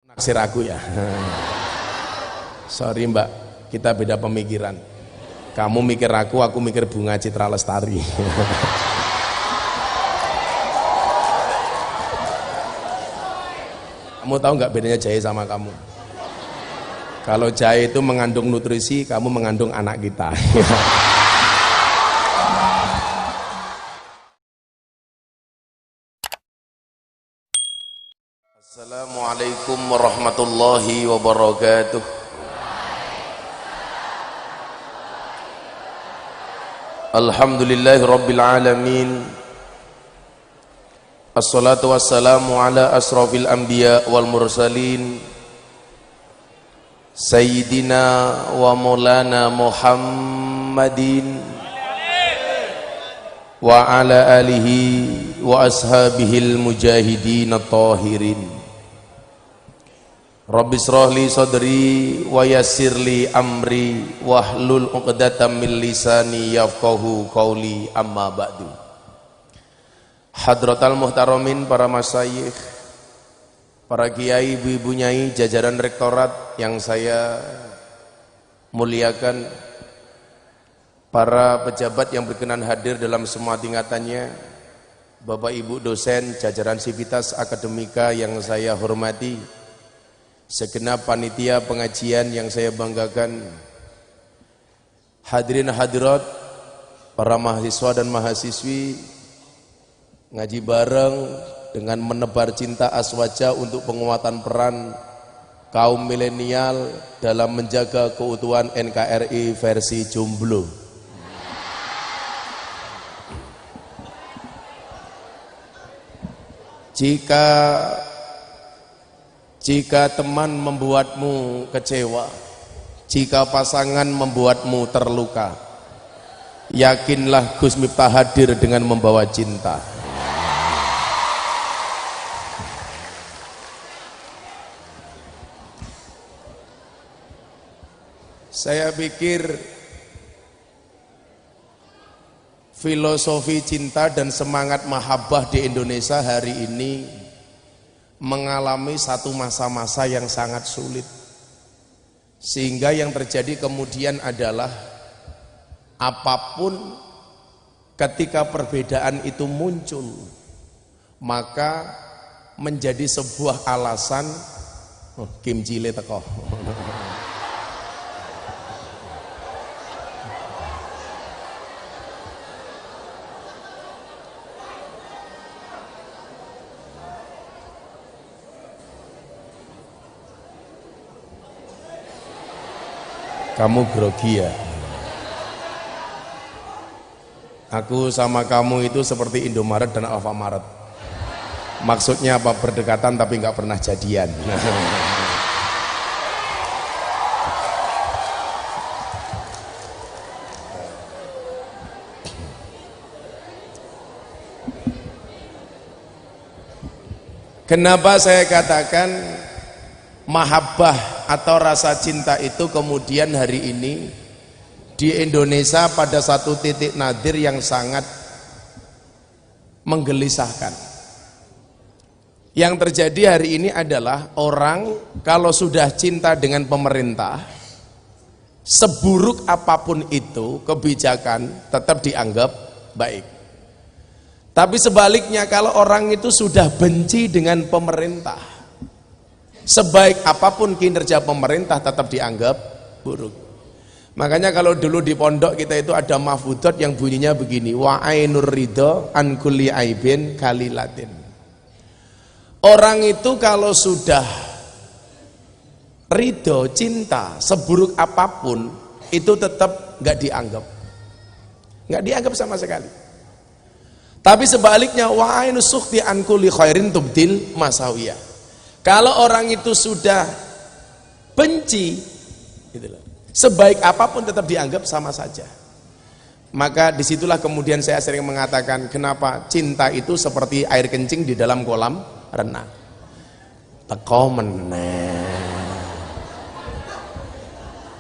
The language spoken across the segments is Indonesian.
Naksir aku ya. Sorry mbak, kita beda pemikiran. Kamu mikir aku mikir Bunga Citra Lestari. Kamu tahu nggak bedanya jahe sama kamu? Kalau jahe itu mengandung nutrisi, kamu mengandung anak kita. Assalamualaikum warahmatullahi wabarakatuh. Alhamdulillahi rabbil alamin. Assalatu wassalamu ala asrafil anbiya wal mursalin Sayyidina wa maulana Muhammadin wa ala alihi wa ashabihil mujahidin at-tahirin. Rabbi shrah li sadri wa yassir li amri wahlul 'uqdatam min lisani yafqahu qawli, amma ba'du. Hadratal muhtaramin, para masyayikh, para kiai, ibu-ibu nyai, jajaran rektorat yang saya muliakan, para pejabat yang berkenan hadir dalam semua tingkatannya, Bapak Ibu dosen, jajaran Sivitas Akademika yang saya hormati, segenap panitia pengajian yang saya banggakan, hadirin hadirat, para mahasiswa dan mahasiswi, ngaji bareng dengan menebar cinta aswaja untuk penguatan peran kaum milenial dalam menjaga keutuhan NKRI versi jomblo. Jika teman membuatmu kecewa, jika pasangan membuatmu terluka, yakinlah Gus Miftah hadir dengan membawa cinta. Saya pikir filosofi cinta dan semangat mahabbah di Indonesia hari ini mengalami satu masa-masa yang sangat sulit, sehingga yang terjadi kemudian adalah apapun ketika perbedaan itu muncul, maka menjadi sebuah alasan Kim Jile teko. Kamu grogi ya? Aku sama kamu itu seperti Indomaret dan Alfamaret. Maksudnya apa? Berdekatan tapi nggak pernah jadian. Kenapa saya katakan mahabbah atau rasa cinta itu kemudian hari ini di Indonesia pada satu titik nadir yang sangat menggelisahkan. Yang terjadi hari ini adalah orang kalau sudah cinta dengan pemerintah, seburuk apapun itu kebijakan tetap dianggap baik. Tapi sebaliknya kalau orang itu sudah benci dengan pemerintah, sebaik apapun kinerja pemerintah tetap dianggap buruk. Makanya kalau dulu di pondok kita itu ada mahfudot yang bunyinya begini, wa ainur ridho an kulli aibin kalilatin. Orang itu kalau sudah ridho, cinta, seburuk apapun itu tetap nggak dianggap sama sekali. Tapi sebaliknya, wa ainus sukhti an kulli khairin tubdil masawiyah. Kalau orang itu sudah benci, sebaik apapun tetap dianggap sama saja. Maka disitulah kemudian saya sering mengatakan, kenapa cinta itu seperti air kencing di dalam kolam renang. Teko meneh.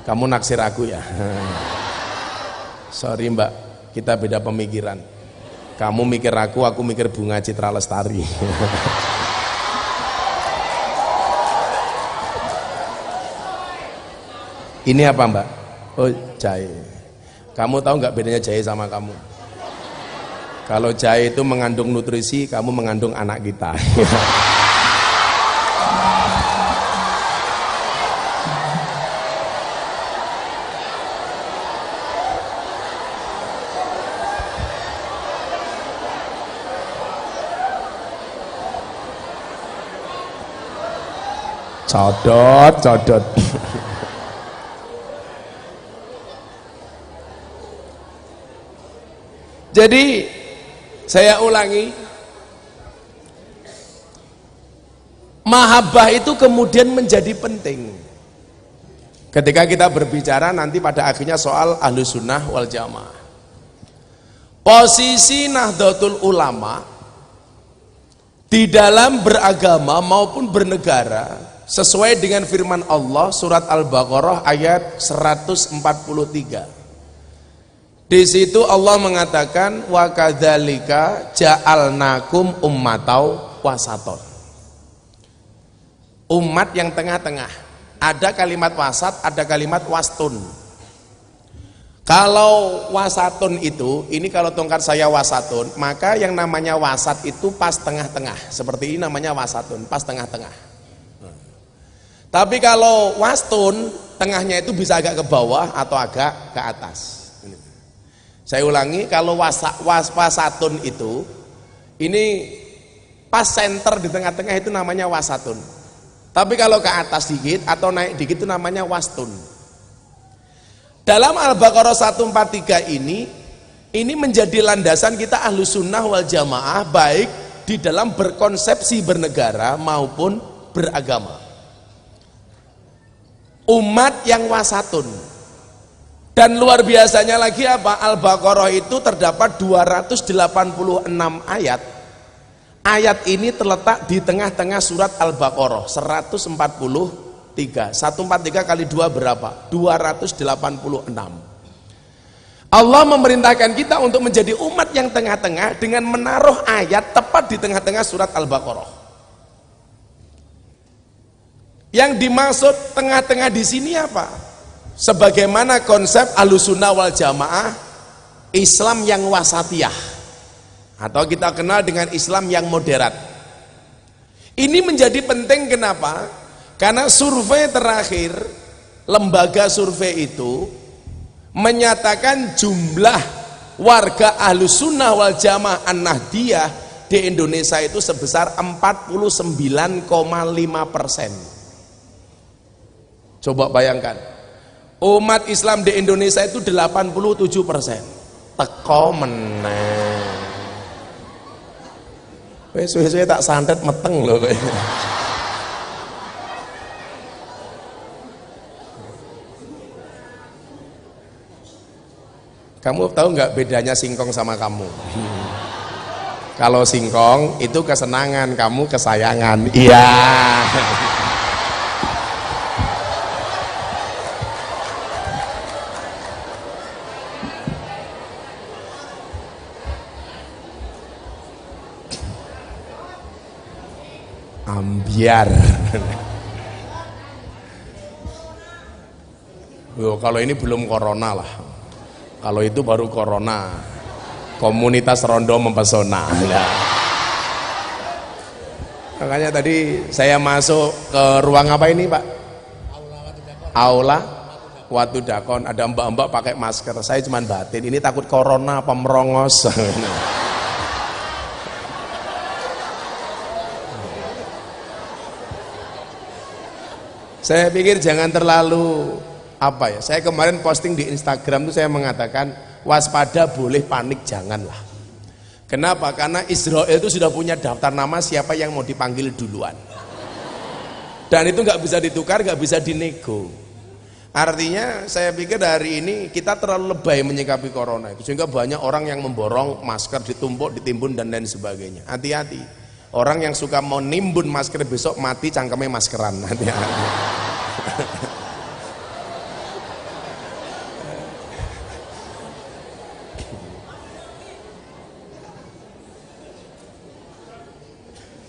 Kamu naksir aku ya? Sorry mbak, kita beda pemikiran. Kamu mikir aku mikir Bunga Citra Lestari. Ini apa Mbak? Oh, jahe. Kamu tahu nggak bedanya jahe sama kamu? Kalau jahe itu mengandung nutrisi, kamu mengandung anak kita. Codot. Jadi saya ulangi, mahabbah itu kemudian menjadi penting ketika kita berbicara nanti pada akhirnya soal Ahlus Sunnah wal Jamaah. Posisi Nahdlatul Ulama di dalam beragama maupun bernegara sesuai dengan firman Allah surat Al-Baqarah ayat 143. Di situ Allah mengatakan wa kadzalika ja'alnakum ummatau wasaton. Umat yang tengah-tengah. Ada kalimat wasat, ada kalimat wastun. Kalau wasatun itu, ini kalau tongkat saya wasatun, maka yang namanya wasat itu pas tengah-tengah. Seperti ini namanya wasatun, pas tengah-tengah. Tapi kalau wastun, tengahnya itu bisa agak ke bawah atau agak ke atas. Saya ulangi, kalau wasatun itu, ini pas center di tengah-tengah itu namanya wasatun. Tapi kalau ke atas dikit atau naik dikit itu namanya wastun. Dalam Al-Baqarah 143 ini menjadi landasan kita Ahlus Sunnah wal Jamaah baik di dalam berkonsepsi bernegara maupun beragama. Umat yang wasatun. Dan luar biasanya lagi apa? Al-Baqarah itu terdapat 286 ayat. Ayat ini terletak di tengah-tengah surat Al-Baqarah 143. 143 kali 2 berapa? 286. Allah memerintahkan kita untuk menjadi umat yang tengah-tengah dengan menaruh ayat tepat di tengah-tengah surat Al-Baqarah. Yang dimaksud tengah-tengah di sini apa? Sebagaimana konsep Ahlussunnah wal Jamaah, Islam yang wasatiyah atau kita kenal dengan Islam yang moderat. Ini menjadi penting kenapa? Karena survei terakhir lembaga survei itu menyatakan jumlah warga Ahlussunnah wal Jamaah An-Nahdiyah di Indonesia itu sebesar 49,5%. Coba bayangkan, umat Islam di Indonesia itu 87%. Teko meneh. Suwe-suwe tak santet meteng loh. Kamu tahu nggak bedanya singkong sama kamu? Kalau singkong itu kesenangan, kamu kesayangan. Iya. Ambiar. Loh, kalau ini belum corona lah. Kalau itu baru corona. Komunitas rondo mempesona. Nah. Makanya tadi saya masuk ke ruang apa ini, Pak? Aula Watu Dakon. Ada mbak-mbak pakai masker. Saya cuman batin. Ini takut corona apa merongos. Saya pikir jangan terlalu apa ya. Saya kemarin posting di Instagram itu saya mengatakan waspada boleh, panik janganlah. Kenapa? Karena Israel itu sudah punya daftar nama siapa yang mau dipanggil duluan. Dan itu nggak bisa ditukar, nggak bisa dinego. Artinya saya pikir hari ini kita terlalu lebay menyikapi corona itu sehingga banyak orang yang memborong masker, ditumpuk, ditimbun dan lain sebagainya. Hati-hati. Orang yang suka mau nimbun masker besok mati cangkemnya maskeran. Hati-hati.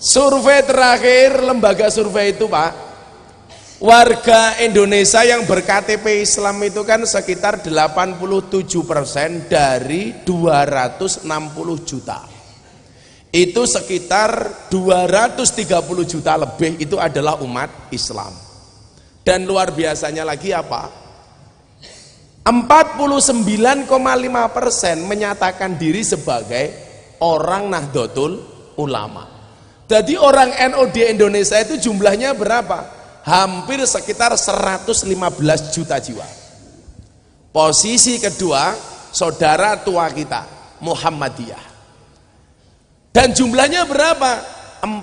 Survei terakhir lembaga survei itu, Pak, Warga Indonesia yang berKTP Islam itu kan sekitar 87% dari 260 juta. Itu sekitar 230 juta lebih itu adalah umat Islam. Dan luar biasanya lagi apa? 49,5% menyatakan diri sebagai orang Nahdlatul Ulama. Jadi orang NU di Indonesia itu jumlahnya berapa? Hampir sekitar 115 juta jiwa. Posisi kedua saudara tua kita Muhammadiyah, dan jumlahnya berapa?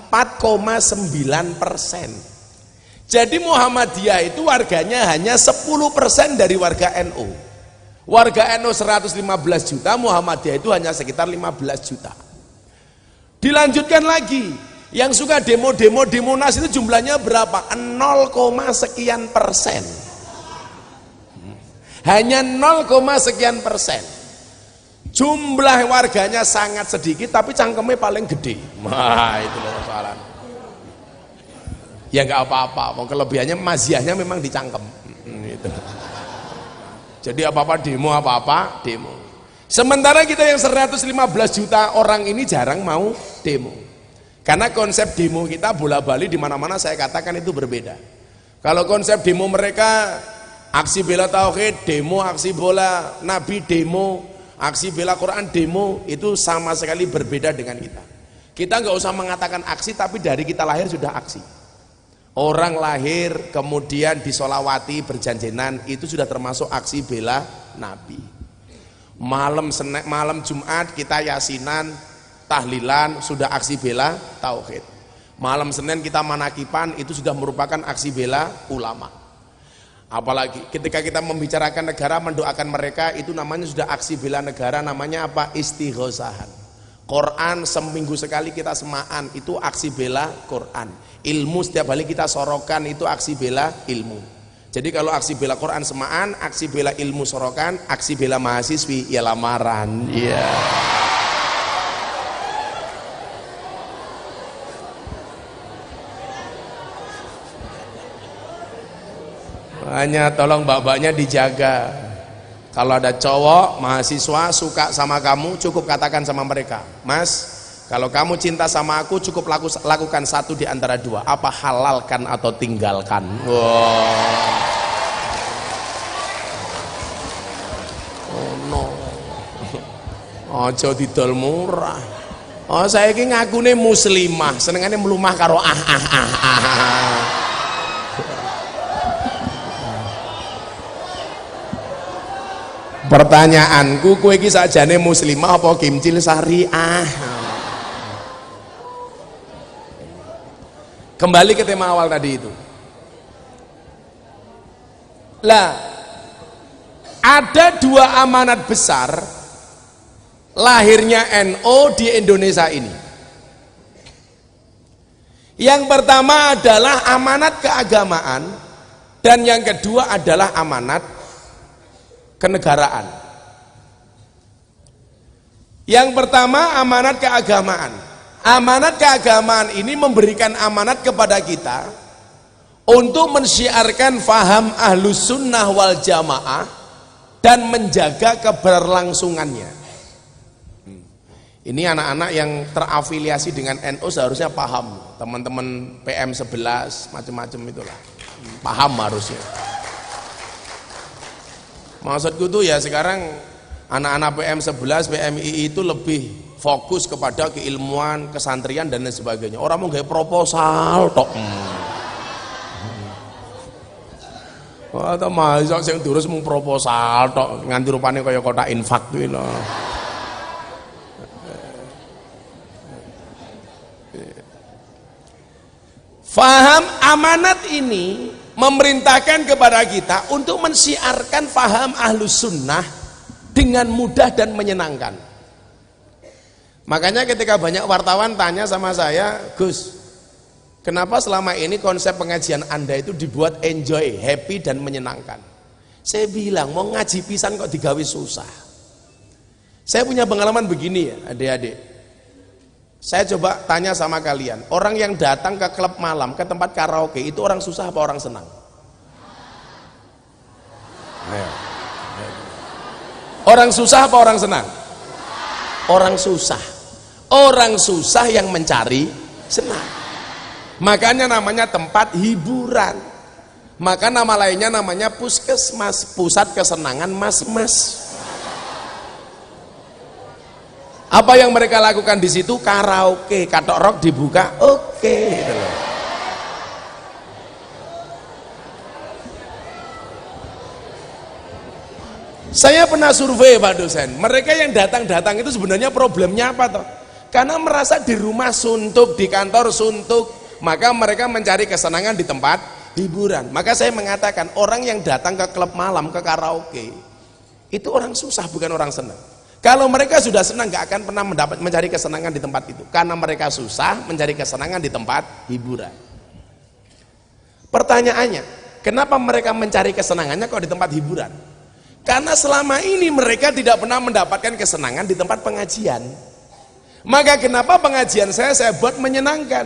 4,9%. Jadi Muhammadiyah itu warganya hanya 10% dari warga NU. Warga NU 115 juta, Muhammadiyah itu hanya sekitar 15 juta. Dilanjutkan lagi, yang suka demo-demo di Monas itu jumlahnya berapa? 0, sekian persen. Hanya 0, sekian persen. Jumlah warganya sangat sedikit tapi cangkemnya paling gede. Wah, itu loh persoalan. Ya nggak apa-apa, kelebihannya maziahnya memang dicangkem. Gitu. Jadi apa-apa demo, demo. Sementara kita yang 115 juta orang ini jarang mau demo. Karena konsep demo kita bola-balik di mana-mana saya katakan itu berbeda. Kalau konsep demo mereka aksi bela tauhid demo, aksi bela nabi demo, aksi bela Quran demo, itu sama sekali berbeda dengan kita. Kita nggak usah mengatakan aksi, tapi dari kita lahir sudah aksi. Orang lahir kemudian disolawati berjanjenan itu sudah termasuk aksi bela nabi. Malam Jumat kita yasinan tahlilan sudah aksi bela tauhid. Malam Senin kita manakipan itu sudah merupakan aksi bela ulama. Apalagi ketika kita membicarakan negara, mendoakan mereka, itu namanya sudah aksi bela negara, namanya apa? Istighosahan. Quran seminggu sekali kita semaan, itu aksi bela Quran. Ilmu setiap kali kita sorokan, itu aksi bela ilmu. Jadi kalau aksi bela Quran semaan, aksi bela ilmu sorokan, aksi bela mahasiswi ya lamaran. Iya. Hanya tolong mbak-mbaknya dijaga. Kalau ada cowok mahasiswa suka sama kamu, cukup katakan sama mereka, Mas, kalau kamu cinta sama aku cukup lakukan satu di antara dua, apa halalkan atau tinggalkan. Wow. Oh no, ojo didol murah. Oh saya ini ngakune muslimah, senengannya melumah karo Pertanyaanku, kowe iki sakjane muslimah apa kimcil syariah? Kembali ke tema awal tadi itu. Lah, ada dua amanat besar lahirnya NU di Indonesia ini. Yang pertama adalah amanat keagamaan, dan yang kedua adalah amanat kenegaraan. Yang pertama amanat keagamaan. Amanat keagamaan ini memberikan amanat kepada kita untuk mensyiarkan faham ahlus sunnah wal jamaah dan menjaga keberlangsungannya. Ini anak-anak yang terafiliasi dengan NU seharusnya paham. Teman-teman PM11 macam-macam itulah, paham harusnya. Maksudku tuh ya sekarang anak-anak PM11, PMI itu lebih fokus kepada keilmuan, kesantrian dan lain sebagainya. Orang mau kayak proposal tok. Atau mahasiswa yang terus mau proposal tok nganti rupanya kayak kotak infak tuh loh. Faham amanat ini memerintahkan kepada kita untuk mensiarkan faham ahlus sunnah dengan mudah dan menyenangkan. Makanya ketika banyak wartawan tanya sama saya, Gus, kenapa selama ini konsep pengajian Anda itu dibuat enjoy, happy dan menyenangkan? Saya bilang, mau ngaji pisan kok digawe susah. Saya punya pengalaman begini ya adik-adik. Saya coba tanya sama kalian, orang yang datang ke klub malam, ke tempat karaoke, itu orang susah apa orang senang? Ayo. Orang susah apa orang senang? Orang susah. Orang susah yang mencari senang. Makanya namanya tempat hiburan. Maka nama lainnya namanya puskesmas, pusat kesenangan mas-mas. Apa yang mereka lakukan di situ? Karaoke, katok rock dibuka, oke, gitu loh. Saya pernah survei Pak dosen, mereka yang datang-datang itu sebenarnya problemnya apa toh? Karena merasa di rumah suntuk, di kantor suntuk, maka mereka mencari kesenangan di tempat hiburan. Maka saya mengatakan orang yang datang ke klub malam, ke karaoke, itu orang susah bukan orang senang. Kalau mereka sudah senang gak akan pernah mencari kesenangan di tempat itu, karena mereka susah mencari kesenangan di tempat hiburan. Pertanyaannya, kenapa mereka mencari kesenangannya kok di tempat hiburan? Karena selama ini mereka tidak pernah mendapatkan kesenangan di tempat pengajian. Maka kenapa pengajian saya buat menyenangkan?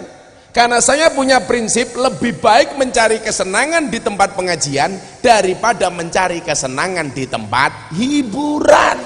Karena saya punya prinsip lebih baik mencari kesenangan di tempat pengajian daripada mencari kesenangan di tempat hiburan.